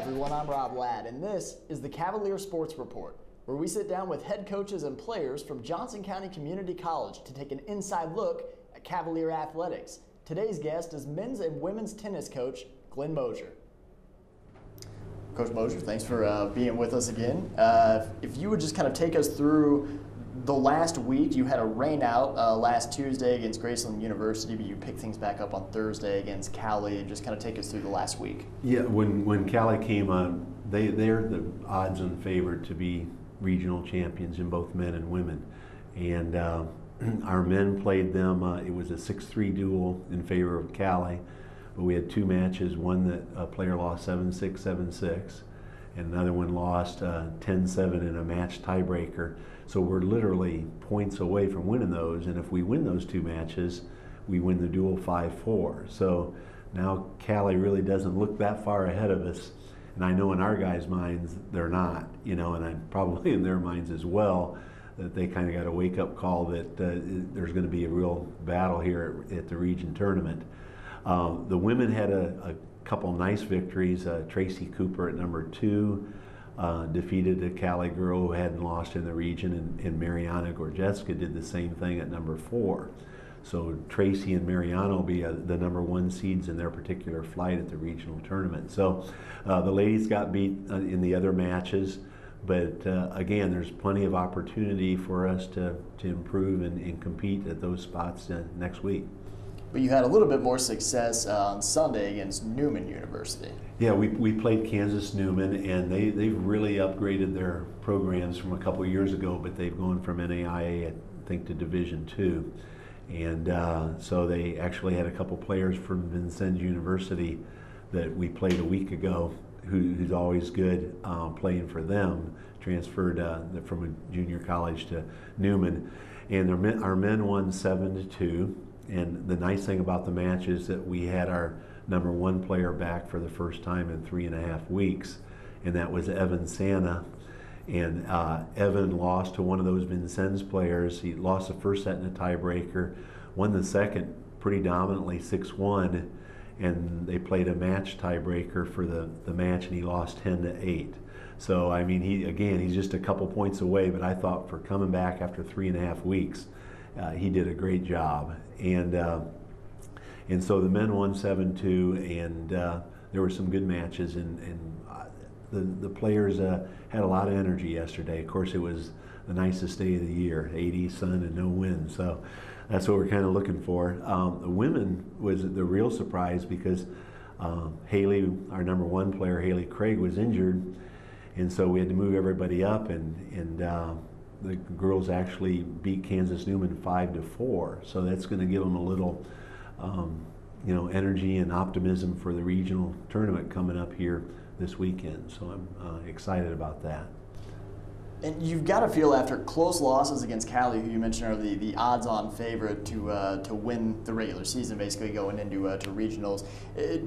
everyone, I'm Rob Ladd, and this is the Cavalier Sports Report, where we sit down with head coaches and players from Johnson County Community College to take an inside look at Cavalier athletics. Today's guest is men's and women's tennis coach Glen Moser. Coach Moser, thanks for being with us again. If you would just kind of take us through the last week. You had a rain out last Tuesday against Graceland University, but you picked things back up on Thursday against Cali. Just kind of take us through the last week. Yeah, when Cali came on, they're the odds-on favorite to be regional champions in both men and women. And our men played them. It was a 6-3 duel in favor of Cali. But we had two matches, one that a player lost 7-6, 7-6, and another one lost 10-7 in a match tiebreaker. So we're literally points away from winning those, and if we win those two matches, we win the duel 5-4. So now Cali really doesn't look that far ahead of us, and I know in our guys' minds they're not, and I'm probably in their minds as well, that they kind of got a wake-up call that there's going to be a real battle here at the region tournament. The women had a couple nice victories. Tracy Cooper at number 2 defeated a Cali girl who hadn't lost in the region, and Mariana Gorjeska did the same thing at number 4. So Tracy and Mariana will be the number 1 seeds in their particular flight at the regional tournament. So the ladies got beat in the other matches, but again, there's plenty of opportunity for us to improve and compete at those spots next week. But you had a little bit more success on Sunday against Newman University. Yeah, we played Kansas Newman, and they've really upgraded their programs from a couple of years ago, but they've gone from NAIA, I think, to Division II. And so they actually had a couple players from Vincennes University that we played a week ago who's always good playing for them, transferred from a junior college to Newman. And our men won 7-2. And the nice thing about the match is that we had our number 1 player back for the first time in 3.5 weeks, and that was Evan Santa. And Evan lost to one of those Vincennes players. He lost the first set in a tiebreaker, won the second pretty dominantly 6-1, and they played a match tiebreaker for the match, and he lost 10-8. So, I mean, he's just a couple points away, but I thought for coming back after 3.5 weeks, he did a great job. And so the men won 7-2, and there were some good matches, and the players had a lot of energy yesterday. Of course, it was the nicest day of the year, 80 sun and no wind, so that's what we're kind of looking for. The women was the real surprise because Haley, our number 1 player, Haley Craig, was injured, and so we had to move everybody up, and the girls actually beat Kansas Newman 5-4, so that's going to give them a little, energy and optimism for the regional tournament coming up here this weekend. So I'm excited about that. And you've got to feel after close losses against Cali, who you mentioned are the odds-on favorite to win the regular season, basically going into to regionals.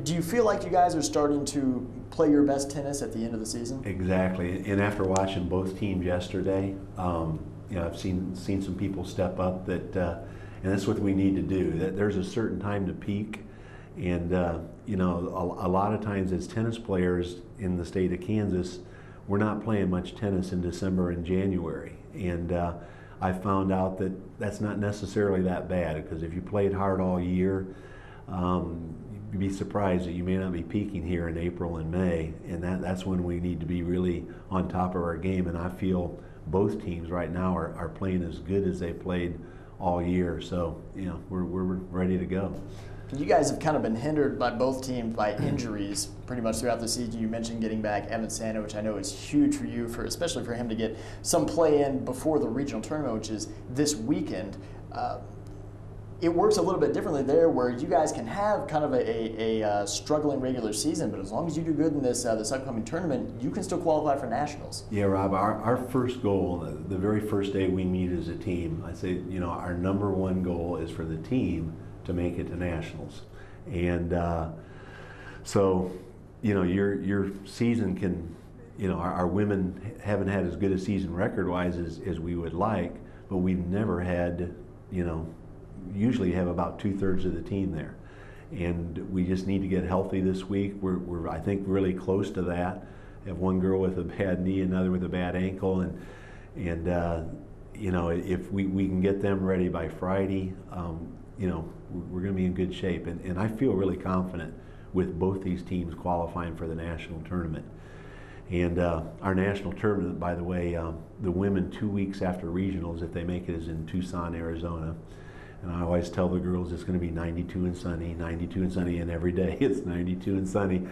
Do you feel like you guys are starting to play your best tennis at the end of the season? Exactly. And after watching both teams yesterday, I've seen some people step up that, and that's what we need to do. That there's a certain time to peak, and a lot of times as tennis players in the state of Kansas, we're not playing much tennis in December and January, and I found out that that's not necessarily that bad, because if you played hard all year, you'd be surprised that you may not be peaking here in April and May, and that's when we need to be really on top of our game, and I feel both teams right now are playing as good as they played all year, so we're ready to go. You guys have kind of been hindered by both teams by injuries pretty much throughout the season. You mentioned getting back Evan Santa, which I know is huge for you, especially for him to get some play in before the regional tournament, which is this weekend. It works a little bit differently there, where you guys can have kind of a struggling regular season, but as long as you do good in this upcoming tournament, you can still qualify for nationals. Yeah, Rob, our first goal, the very first day we meet as a team, I say, our number 1 goal is for the team to make it to nationals. And so, your season can, our women haven't had as good a season record-wise as we would like, but we've never had, usually have about 2/3 of the team there. and we just need to get healthy this week. We're I think really close to that. We have one girl with a bad knee, another with a bad ankle, and you know, if we can get them ready by Friday, you know, we're going to be in good shape. And I feel really confident with both these teams qualifying for the national tournament. And our national tournament, by the way, the women 2 weeks after regionals, if they make it, is in Tucson, Arizona. And I always tell the girls it's going to be 92 and sunny, 92 and sunny, and every day it's 92 and sunny.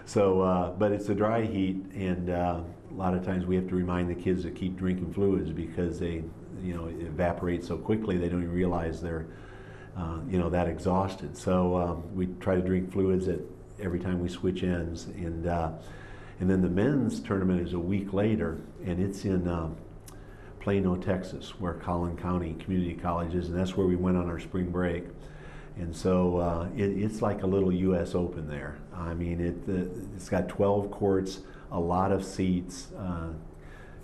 So, but it's a dry heat, and a lot of times we have to remind the kids to keep drinking fluids because they, you know, evaporate so quickly they don't even realize they're, you know, that exhausted. So we try to drink fluids every time we switch ends, and then the men's tournament is a week later, and it's in Plano, Texas, where Collin County Community College is, and that's where we went on our spring break. And so it's like a little U.S. Open there. I mean, it's got 12 courts, a lot of seats,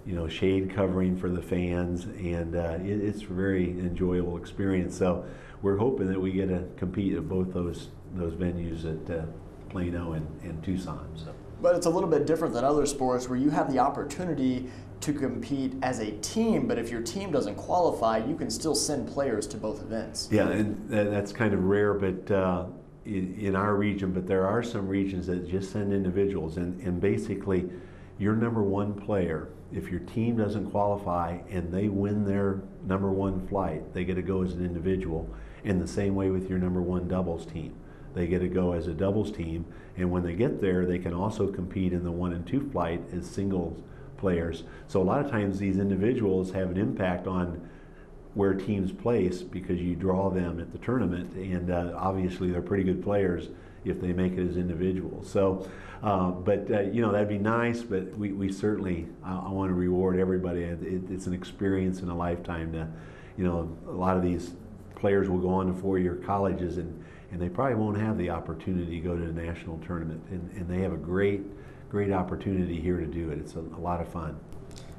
you know, shade covering for the fans, and it's a very enjoyable experience. So we're hoping that we get to compete at both those venues at Plano and Tucson. So. But it's a little bit different than other sports where you have the opportunity to compete as a team, but if your team doesn't qualify, you can still send players to both events. Yeah, and that's kind of rare, but in our region, but there are some regions that just send individuals, and basically your number one player, if your team doesn't qualify and they win their number one flight, they get to go as an individual, and the same way with your number one doubles team. They get to go as a doubles team, and when they get there, they can also compete in the 1 and 2 flight as singles players. So a lot of times these individuals have an impact on where teams place because you draw them at the tournament, and obviously they're pretty good players if they make it as individuals. So, you know, that'd be nice, but we certainly, I want to reward everybody. It's an experience in a lifetime to, you know, a lot of these players will go on to four-year colleges, and they probably won't have the opportunity to go to a national tournament, and they have a great opportunity here to do it. It's a lot of fun.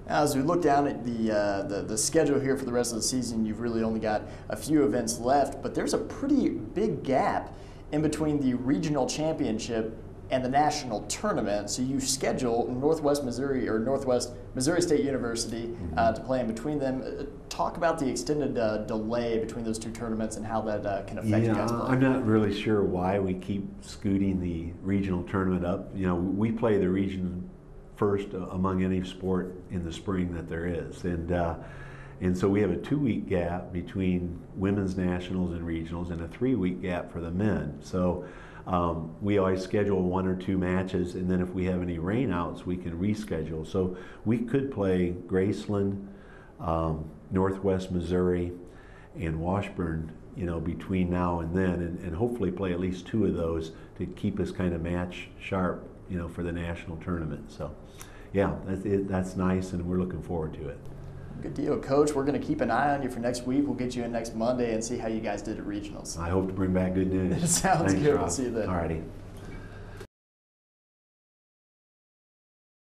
As we look down at the schedule here for the rest of the season, you've really only got a few events left, but there's a pretty big gap in between the regional championship and the national tournament. So you schedule Northwest Missouri State University to play in between them. Talk about the extended delay between those two tournaments and how that can affect you guys' play. I'm not really sure why we keep scooting the regional tournament up. You know, we play the region first among any sport in the spring that there is, and so we have a 2-week gap between women's nationals and regionals, and a 3-week gap for the men. So we always schedule 1 or 2 matches, and then if we have any rainouts, we can reschedule. So we could play Graceland, Northwest Missouri, and Washburn, you know, between now and then, and hopefully play at least 2 of those to keep us kind of match sharp, you know, for the national tournament. So, yeah, that's nice, and we're looking forward to it. Good deal, Coach. We're going to keep an eye on you for next week. We'll get you in next Monday and see how you guys did at regionals. I hope to bring back good news. Sounds Thanks, good. Rob. We'll see you then. All righty.